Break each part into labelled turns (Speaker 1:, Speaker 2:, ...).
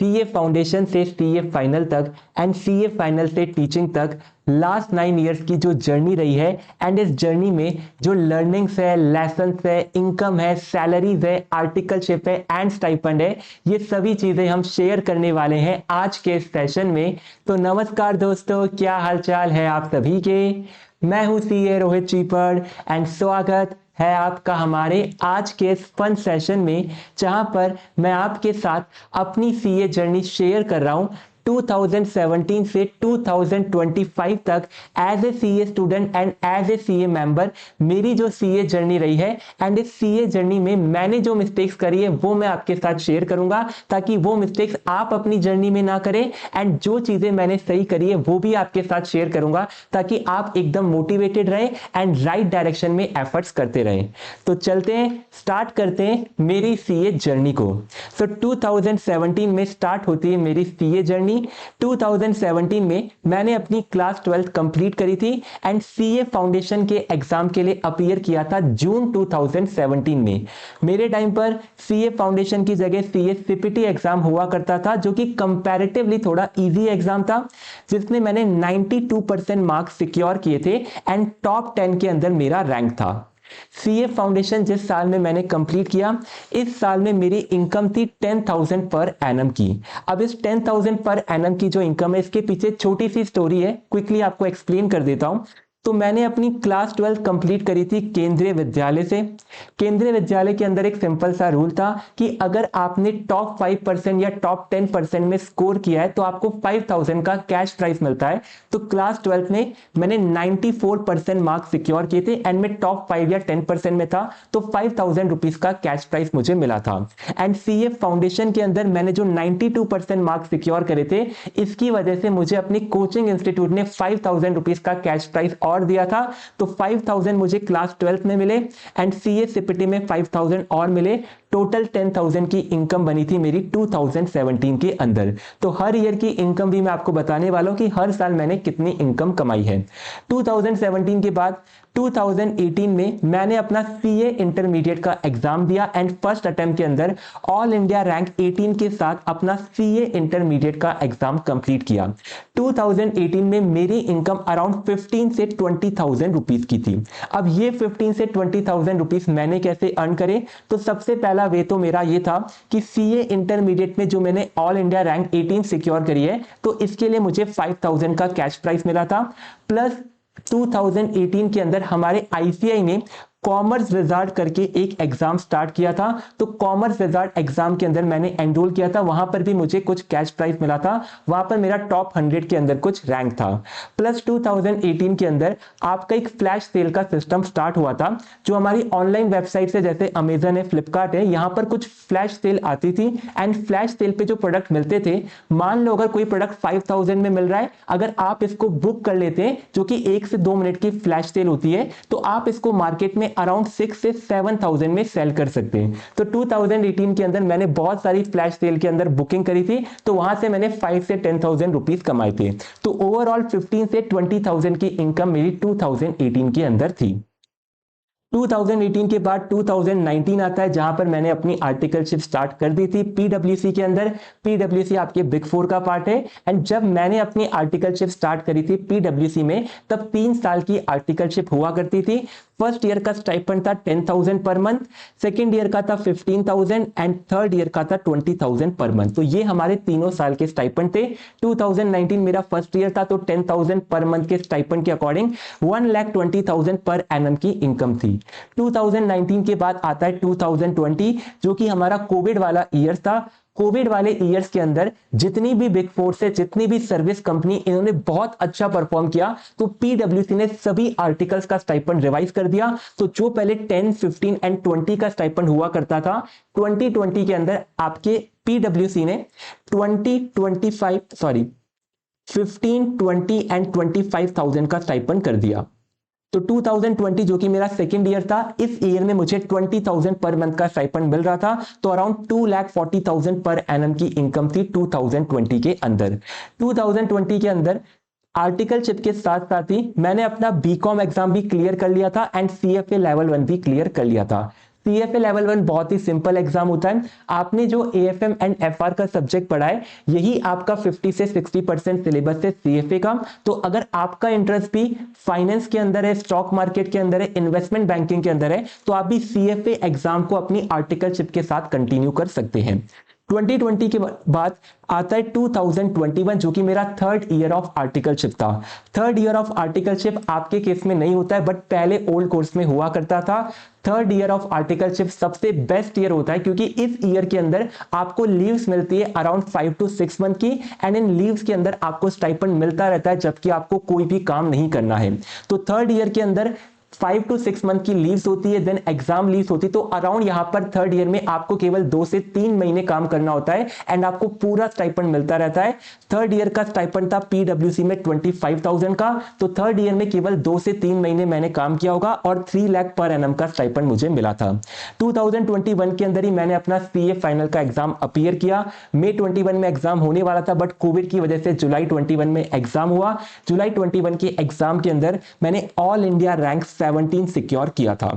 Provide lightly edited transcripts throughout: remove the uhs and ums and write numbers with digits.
Speaker 1: CA foundation से CA final तक and CA final से टीचिंग तक लास्ट 9 इयर्स की जो जर्नी रही है एंड इस जर्नी में जो लर्निंग्स है, लेसन्स है, इनकम है, सैलरीज है, आर्टिकलशिप है एंड स्टाइपेंड है, ये सभी चीजें हम शेयर करने वाले हैं आज के सेशन में। तो नमस्कार दोस्तों, क्या हालचाल है आप सभी के। मैं हूं सीए रोहित चीपड़ एंड स्वागत है आपका हमारे आज के इस फन सेशन में, जहां पर मैं आपके साथ अपनी सीए जर्नी शेयर कर रहा हूं 2017 से 2025 तक as a CA student and as a CA member मेरी जो सीए जर्नी रही है। एंड इस सीए जर्नी में मैंने जो मिस्टेक्स करी है वो मैं आपके साथ शेयर करूंगा, ताकि वो मिस्टेक्स आप अपनी जर्नी में ना करें, एंड जो चीजें मैंने सही करी है वो भी आपके साथ शेयर करूंगा, ताकि आप एकदम मोटिवेटेड रहे एंड राइट डायरेक्शन में एफर्ट्स करते रहें। तो चलते हैं, स्टार्ट करते हैं मेरी सीए जर्नी को। सो 2017 में स्टार्ट होती है मेरी सीए जर्नी। 2017 में मैंने अपनी क्लास 12 कंप्लीट करी थी एंड सीए फाउंडेशन के एग्जाम के लिए अपीयर किया था जून 2017 में। मेरे टाइम पर सीए फाउंडेशन की जगह सीए सीपीटी एग्जाम हुआ करता था, जो कि कंपैरेटिवली थोड़ा इजी एग्जाम था, जिसमें मैंने 92% मार्क्स सिक्योर किए थे एंड टॉप 10 के अंदर मेरा रैंक था। सीए फाउंडेशन जिस साल में मैंने कंप्लीट किया, इस साल में मेरी इनकम थी 10,000 पर एनम की। अब इस 10,000 पर एनम की जो इनकम है, इसके पीछे छोटी सी स्टोरी है, क्विकली आपको एक्सप्लेन कर देता हूं। तो मैंने अपनी क्लास 12 कंप्लीट करी थी केंद्रीय विद्यालय से। केंद्रीय विद्यालय के अंदर एक सिंपल सा रूल था कि अगर आपने टॉप 5% या टॉप 10% में स्कोर किया है तो आपको 5,000 का कैश प्राइस मिलता है। तो क्लास 12 में मैंने 94% मार्क्स सिक्योर किए थे एंड मैं टॉप 5 या 10% में था, तो 5,000 रुपीज का कैश प्राइस मुझे मिला था। एंड सीए फाउंडेशन के अंदर मैंने जो 92% मार्क्स सिक्योर करे थे, इसकी वजह से मुझे अपनी कोचिंग इंस्टीट्यूट ने 5,000 रुपीज का कैश प्राइस और दिया था। तो 5,000 मुझे क्लास 12 में मिले एंड सीए सीपीटी में 5,000 और मिले। टोटल 10,000 की इनकम बनी थी मेरी 2017 के अंदर। तो हर ईयर की इनकम भी मैं आपको बताने वाला हूं कि हर साल मैंने कितनी इनकम कमाई है। 2017 के बाद 2018 में मैंने अपना सीए इंटरमीडिएट का एग्जाम दिया एंड फर्स्ट अटेम्प्ट के अंदर ऑल इंडिया रैंक 18 के साथ अपना सीए इंटरमीडिएट का एग्जाम कंप्लीट किया। 2018 में मेरी इनकम अराउंड 15 से 20,000 रुपीस की थी। अब ये 15 से 20,000 रुपीस मैंने कैसे अर्न करे, तो सबसे पहला वे तो मेरा ये था कि सीए इंटरमीडिएट में जो मैंने ऑल इंडिया रैंक 18 सिक्योर करी है, तो इसके लिए मुझे 5,000 का कैश प्राइस मिला था। प्लस 2018 के अंदर हमारे आईसीआई ने कॉमर्स विजार्ड करके एक एग्जाम स्टार्ट किया था। तो कॉमर्स विजार्ड एग्जाम के अंदर मैंने एनरोल किया था, वहां पर भी मुझे कुछ कैश प्राइस मिला था, वहां पर मेरा टॉप 100 के अंदर कुछ रैंक था। प्लस 2018 के अंदर आपका एक फ्लैश सेल का सिस्टम स्टार्ट हुआ था, जो हमारी ऑनलाइन वेबसाइट से जैसे अमेजन है, फ्लिपकार्ट है, यहां पर कुछ फ्लैश सेल आती थी एंड फ्लैश सेल पे जो प्रोडक्ट मिलते थे, मान लो अगर कोई प्रोडक्ट 5,000 में मिल रहा है, अगर आप इसको बुक कर लेते हैं, जो कि 1 से 2 मिनट की फ्लैश सेल होती है, तो आप इसको मार्केट में अराउंड 6 से 7,000 में सेल कर सकते हैं। तो 2018 के अंदर मैंने बहुत सारी फ्लैश सेल के अंदर बुकिंग करी थी, तो वहां से मैंने 5 से 10,000 रुपीस कमाए थे। तो ओवरऑल 15 से 20,000 की इनकम मेरी 2018 के अंदर थी। 2018 के बाद 2019 आता है, जहां पर मैंने अपनी आर्टिकलशिप स्टार्ट कर दी थी पीडब्ल्यूसी के अंदर। पीडब्ल्यूसी आपके बिग 4 का पार्ट है एंड जब मैंने अपनी आर्टिकलशिप स्टार्ट करी थी पीडब्ल्यूसी में, तब 3 साल की आर्टिकलशिप हुआ करती थी। फर्स्ट ईयर का स्टाइपेंड था 10,000 पर मंथ, सेकेंड ईयर का था 15,000 एंड थर्ड ईयर का था 20,000 पर मंथ। तो ये हमारे तीनों साल के स्टाइपेंड थे। 2019 मेरा फर्स्ट ईयर था, तो 10,000 पर मंथ के स्टाइपेंड के अकॉर्डिंग 1,20,000 पर एनम की इनकम थी। 2019 के बाद आता है 2020, जो कि हमारा कोविड वाला ईयर था। कोविड वाले ईयर्स के अंदर जितनी भी बिग 4 से जितनी भी सर्विस कंपनी, इन्होंने बहुत अच्छा परफॉर्म किया, तो पीडब्ल्यूसी ने सभी आर्टिकल्स का स्टाइपेंड रिवाइज कर दिया। तो जो पहले 10, 15 एंड 20 का स्टाइपेंड हुआ करता था, 2020 के अंदर आपके पीडब्ल्यूसी ने 15, 20 एंड 25,000 का स्टाइपेंड कर दिया। तो 2020 जो कि मेरा सेकंड ईयर था, इस ईयर में मुझे 20,000 पर मंथ का स्टाइपेंड मिल रहा था। तो अराउंड 2,40,000 पर एनम की इनकम थी 2020 के अंदर। 2020 के अंदर आर्टिकलशिप के साथ साथ ही मैंने अपना बीकॉम एग्जाम भी क्लियर कर लिया था एंड सीएफए लेवल 1 भी क्लियर कर लिया था। CFA लेवल 1 बहुत ही सिंपल एग्जाम होता है। आपने जो AFM एंड FR का सब्जेक्ट पढ़ा है, यही आपका 50 से 60% सिलेबस है CFA का। तो अगर आपका इंटरेस्ट भी फाइनेंस के अंदर है, स्टॉक मार्केट के अंदर है, इन्वेस्टमेंट बैंकिंग के अंदर है, तो आप भी CFA एग्जाम को अपनी आर्टिकलशिप के साथ कंटिन्यू कर सकते हैं। 2020 के बाद आता है 2021, जो कि मेरा थर्ड ईयर ऑफ आर्टिकलशिप था। थर्ड ईयर ऑफ आर्टिकलशिप आपके केस में नहीं होता है, बट पहले ओल्ड कोर्स में हुआ करता था। थर्ड ईयर ऑफ आर्टिकलशिप सबसे बेस्ट ईयर होता है, क्योंकि इस ईयर के अंदर आपको लीव्स मिलती है अराउंड 5 to 6 मंथ की, एंड इन लीव्स के अंदर आपको स्टाइपेंड मिलता रहता है, जबकि आपको कोई भी काम नहीं करना है। तो थर्ड ईयर के अंदर 5 to 6 मंथ की लीव्स होती है, देन एग्जाम लीव्स होती है। तो अराउंड यहां पर थर्ड ईयर में आपको केवल 2 से 3 महीने काम करना होता है, एंड आपको पूरा स्टाइपेंड मिलता रहता है। थर्ड ईयर का स्टाइपेंड था PwC में 25,000 का। तो थर्ड ईयर में केवल 2 से 3 महीने मैंने काम किया होगा और 3 लाख पर एनम का स्टाइपेंड मुझे मिला था। 2021 के अंदर ही मैंने अपना CA फाइनल का एग्जाम अपीयर किया। मई 21 में एग्जाम होने वाला था, बट कोविड की वजह से जुलाई 21 में एग्जाम हुआ। जुलाई 21 के एग्जाम के अंदर मैंने ऑल इंडिया रैंक 17 सिक्योर किया था।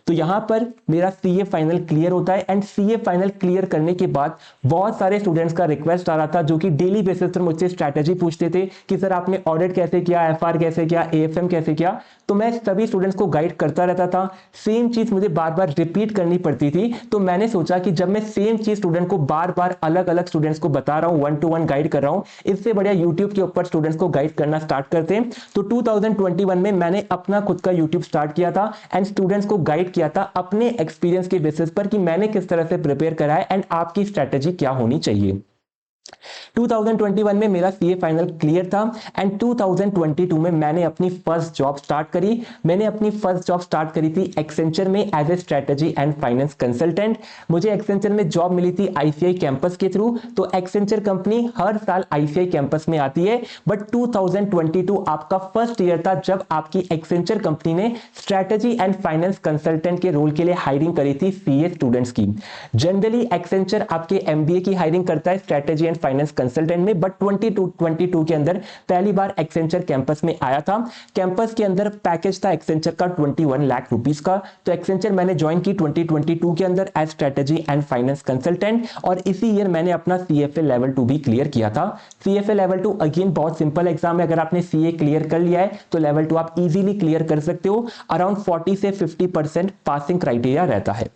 Speaker 1: तो यहां पर मेरा CA फाइनल क्लियर होता है, एंड CA फाइनल क्लियर करने के बाद बहुत सारे स्टूडेंट्स का रिक्वेस्ट आ रहा था, जो कि डेली बेसिस पर मुझसे स्ट्रैटेजी पूछते थे कि सर आपने ऑडिट कैसे किया, FR कैसे किया, AFM कैसे किया। तो मैं सभी स्टूडेंट्स को गाइड करता रहता था। सेम चीज मुझे बार बार रिपीट करनी पड़ती थी, तो मैंने सोचा कि जब मैं सेम चीज स्टूडेंट को बार बार अलग अलग स्टूडेंट्स को बता रहा हूं, 1 to 1 गाइड कर रहा हूं, इससे बढ़िया यूट्यूब के ऊपर स्टूडेंट्स को गाइड करना स्टार्ट करते हैं। तो 2021 में मैंने अपना खुद का यूट्यूब स्टार्ट किया था, एंड स्टूडेंट्स को गाइड किया था अपने एक्सपीरियंस के बेसिस पर कि मैंने किस तरह से प्रिपेयर करा है एंड आपकी स्ट्रेटेजी क्या होनी चाहिए। 2021 में मेरा CA फाइनल क्लियर था, एंड 2022 में मैंने अपनी फर्स्ट जॉब स्टार्ट करी। मैंने अपनी फर्स्ट जॉब स्टार्ट करी थी एक्सेंचर में as a strategy and finance consultant. मुझे एक्सेंचर में जॉब मिली थी ICI कैंपस के थ्रू। तो एक्सेंचर कंपनी हर साल ICI कैंपस में आती है, बट 2022 आपका फर्स्ट ईयर था जब आपकी एक्सेंचर कंपनी ने स्ट्रेटेजी एंड फाइनेंस कंसल्टेंट के रोल के लिए हायरिंग करी थी CA स्टूडेंट्स की। जनरली एक्सेंचर आपके MBA की हायरिंग करता है स्ट्रेटेजी एंड फाइनेंस कंसल्टेंट में, बट 2022 के अंदर पहली बार एक्सेंचर कैंपस में आया था। कैंपस के अंदर पैकेज था एक्सेंचर का 21 लाख रुपीस का। तो एक्सेंचर मैंने ज्वाइन की 2022 के अंदर as strategy and finance consultant, और इसी ईयर मैंने अपना CFA लेवल 2 भी क्लियर किया था। CFA लेवल 2 अगेन बहुत सिंपल एग्जाम है। अगर आपने CA क्लियर कर लिया है तो लेवल 2 आप इजीली क्लियर कर सकते हो। अराउंड 40 से 50% पासिंग क्राइटेरिया रहता है।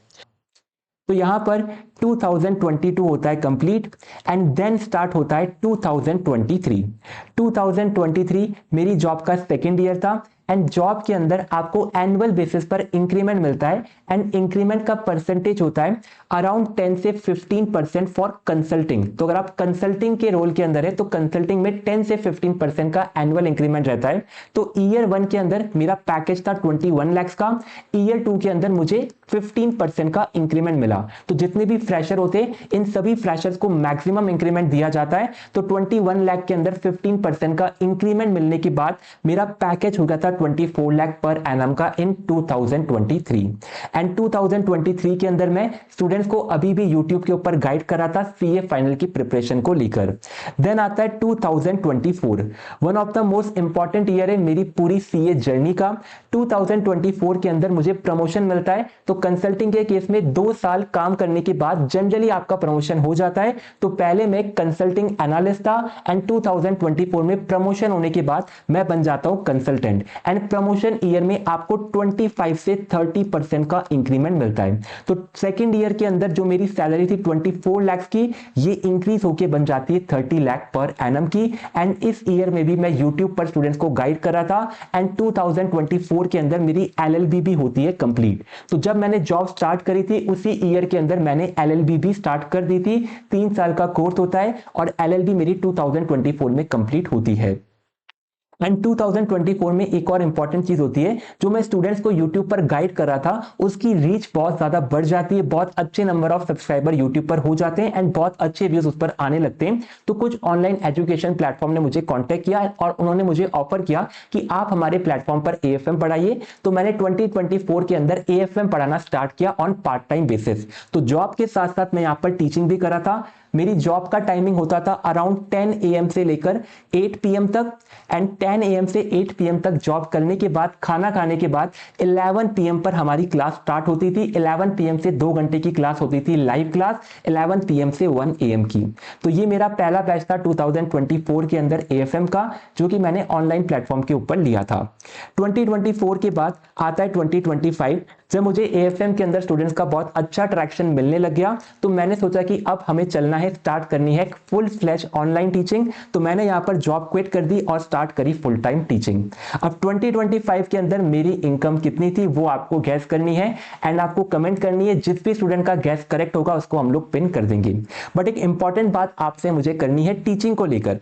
Speaker 1: तो यहां पर 2022 होता है कंप्लीट, एंड देन स्टार्ट होता है 2023। 2023 मेरी जॉब का सेकेंड ईयर था, एंड जॉब के अंदर आपको एनुअल बेसिस पर इंक्रीमेंट मिलता है, एंड इंक्रीमेंट का परसेंटेज होता है अराउंड 10 से 15% फॉर कंसल्टिंग। तो अगर आप कंसल्टिंग के रोल के अंदर है तो कंसल्टिंग में 10 से 15% का एनुअल इंक्रीमेंट रहता है। तो ईयर 1 के अंदर मेरा पैकेज था 21 लाख का। ईयर 2 के अंदर मुझे 15% का इंक्रीमेंट मिला। तो जितने भी फ्रेशर होते हैं इन सभी फ्रेशर्स को मैक्सिमम इंक्रीमेंट दिया जाता है। तो 21 लाख के अंदर 15% का इंक्रीमेंट मिलने के बाद मेरा पैकेज हो गया था 24 लाख पर एनम का इन 2023। एंड 2023 के अंदर मैं स्टूडेंट्स को अभी भी यूट्यूब के ऊपर गाइड कर रहा था CA फाइनल की प्रिपरेशन को लेकर। देन आता है 2024, one of the most important year है मेरी पूरी CA जर्नी का। 2024 के अंदर मुझे प्रमोशन मिलता है। तो कंसल्टिंग के केस में 2 साल काम करने के बाद जनरली आपका प्रमोशन हो जाता है। तो पहले मैं कंसल्टिंग एनालिस्ट था, एंड 2024 में प्रमोशन होने के बाद मैं बन जाता हूं कंसल्टेंट, एंड प्रमोशन ईयर में आपको 25 से 30% का इंक्रीमेंट मिलता है। तो सेकंड ईयर के अंदर जो मेरी सैलरी थी 24 लाख की, ये इंक्रीज होके बन जाती है 30 लाख पर एनम की। एंड इस ईयर में भी मैं यूट्यूब पर स्टूडेंट्स को गाइड कर रहा था, एंड 2024 के अंदर मेरी LLB भी होती है कंप्लीट। तो जब मैंने जॉब स्टार्ट करी थी उसी ईयर के अंदर मैंने LLB भी स्टार्ट कर दी थी। 3 साल का कोर्स होता है, और LLB मेरी 2024 में कंप्लीट होती है। एंड 2024 में एक और इंपॉर्टेंट चीज होती है, जो मैं स्टूडेंट्स को यूट्यूब पर गाइड कर रहा था उसकी रीच बहुत ज्यादा बढ़ जाती है। बहुत अच्छे नंबर ऑफ सब्सक्राइबर यूट्यूब पर हो जाते हैं, एंड बहुत अच्छे व्यूज उस पर आने लगते हैं। तो कुछ ऑनलाइन एजुकेशन प्लेटफॉर्म ने मुझे कॉन्टेक्ट किया, और उन्होंने मुझे ऑफर किया कि आप हमारे प्लेटफॉर्म पर AFM पढ़ाइए। तो मैंने 2024 के अंदर AFM पढ़ाना स्टार्ट किया ऑन पार्ट टाइम बेसिस। तो जॉब के साथ साथ मैं यहाँ पर टीचिंग भी कर रहा था। मेरी जॉब का टाइमिंग होता था अराउंड 10 AM से लेकर 8 PM तक, एंड 10 AM से 8 PM तक जॉब करने के बाद, खाना खाने के बाद 11 PM पर हमारी क्लास स्टार्ट होती थी। 11 PM से 2 घंटे की क्लास होती थी, लाइव क्लास, 11 PM से 1 AM की। तो ये मेरा पहला बैच था 2024 के अंदर AFM का, जो कि मैंने ऑनलाइन प्लेटफॉर्म के ऊपर लिया था। 2024 के बाद आता है 2025, जब मुझे AFM के अंदर स्टूडेंट्स का बहुत अच्छा ट्रैक्शन मिलने लग गया, तो मैंने सोचा कि अब हमें चलना है, स्टार्ट करनी है फुल फ्लैश ऑनलाइन टीचिंग। तो मैंने यहाँ पर जॉब क्विट कर दी और स्टार्ट करी फुल टाइम टीचिंग। अब 2025 के अंदर मेरी इनकम कितनी थी वो आपको गैस करनी है, एंड आपको कमेंट करनी है। जिस भी स्टूडेंट का गैस करेक्ट होगा उसको हम लोग पिन कर देंगे। बट एक इंपॉर्टेंट बात आपसे मुझे करनी है टीचिंग को लेकर।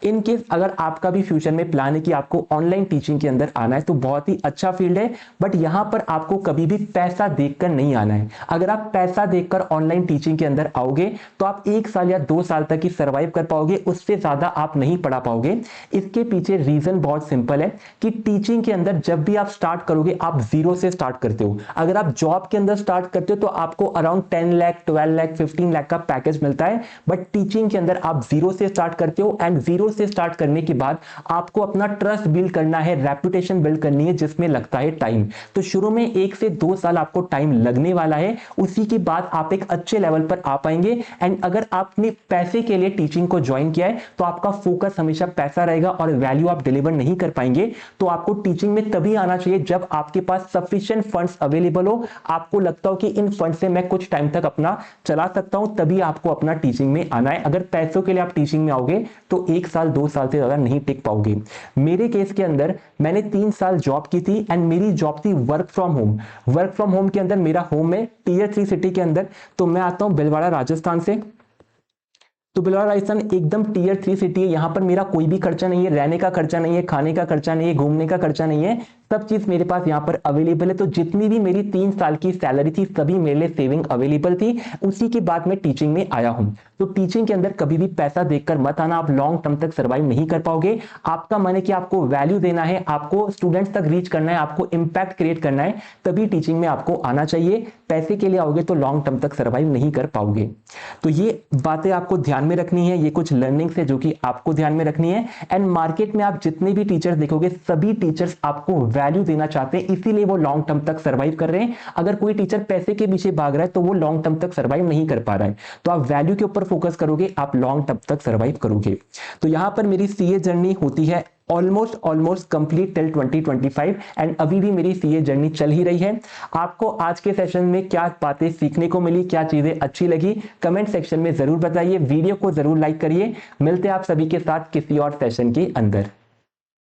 Speaker 1: इन केस अगर आपका भी फ्यूचर में प्लान है कि आपको ऑनलाइन टीचिंग के अंदर आना है, तो बहुत ही अच्छा फील्ड है, बट यहां पर आपको कभी भी पैसा देखकर नहीं आना है। अगर आप पैसा देखकर ऑनलाइन टीचिंग के अंदर आओगे तो आप 1 साल या 2 साल तक ही सर्वाइव कर पाओगे, उससे ज्यादा आप नहीं पढ़ा पाओगे। इसके पीछे रीजन बहुत सिंपल है कि टीचिंग के अंदर जब भी आप स्टार्ट करोगे, आप जीरो से स्टार्ट करते हो। अगर आप जॉब के अंदर स्टार्ट करते हो तो आपको अराउंड 10 लाख, 12 लाख, 15 लाख का पैकेज मिलता है, बट टीचिंग के अंदर आप जीरो से स्टार्ट करते हो, एंड जीरो से स्टार्ट करने के बाद आपको अपना ट्रस्ट बिल्ड करना है, रेपुटेशन बिल्ड करनी है, जिसमें लगता है टाइम। तो शुरू में 1 से 2 साल आपको टाइम लगने वाला है, उसी के बाद आप एक अच्छे लेवल पर आ पाएंगे। एंड अगर आपने पैसे के लिए टीचिंग को ज्वाइन किया है तो आपका फोकस हमेशा पैसा रहेगा और वैल्यू आप डिलीवर नहीं कर पाएंगे। तो आपको टीचिंग में तभी आना चाहिए जब आपके पास सफिशिएंट फंड्स अवेलेबल हो, आपको लगता हो कि इन फंड से मैं कुछ टाइम तक अपना चला सकता हूं, तभी आपको अपना टीचिंग में आना है। अगर पैसों के लिए आप टीचिंग में आओगे तो 1 साल 2 साल से ज्यादा नहीं टिक पाओगे। मेरे केस के अंदर मैंने 3 साल जॉब की थी, एंड मेरी जॉब थी work from home. Work from home के अंदर मेरा होम है टियर 3 सिटी के अंदर। तो मैं आता हूं भिलवाड़ा राजस्थान से। तो भिलवाड़ा राजस्थान एकदम टियर 3 सिटी है। यहां पर मेरा कोई भी खर्चा नहीं है, रहने का खर्चा नहीं है, खाने का खर्चा नहीं है, घूमने का खर्चा नहीं है, सब चीज मेरे पास यहाँ पर अवेलेबल है। तो जितनी भी मेरी 3 साल की सैलरी थी सभी मेरे लिए सेविंग अवेलेबल थी। उसी के बाद मैं टीचिंग में आया हूं। तो टीचिंग के अंदर कभी भी पैसा देखकर मत आना, आप लॉन्ग टर्म तक सर्वाइव नहीं कर पाओगे। आपका मन है कि आपको वैल्यू देना है, आपको स्टूडेंट्स तक रीच करना है, आपको इंपैक्ट क्रिएट करना है, तभी टीचिंग में आपको आना चाहिए। पैसे के लिए आओगे तो लॉन्ग टर्म तक सर्वाइव नहीं कर पाओगे। तो ये बातें आपको ध्यान में रखनी है, ये कुछ लर्निंग्स है जो कि आपको ध्यान में रखनी है। एंड मार्केट में आप जितने भी टीचर्स देखोगे सभी टीचर्स आपको वैल्यू देना चाहते हैं, इसीलिए वो लॉन्ग टर्म तक सर्वाइव कर रहे हैं। अगर कोई टीचर पैसे के पीछे भाग रहा है तो वो लॉन्ग टर्म तक सर्वाइव नहीं कर पा रहा है। तो आप वैल्यू के ऊपर फोकस करोगे, आप लॉन्ग टर्म तक सर्वाइव करोगे। तो यहां पर मेरी सीए जर्नी होती है ऑलमोस्ट कंप्लीट टिल 2025, एंड अभी भी मेरी सीए जर्नी चल ही रही है। आपको आज के सेशन में क्या बातें सीखने को मिली, क्या चीजें अच्छी लगी, कमेंट सेक्शन में जरूर बताइए। वीडियो को जरूर लाइक करिए। मिलते हैं आप सभी के साथ किसी और सेशन के अंदर।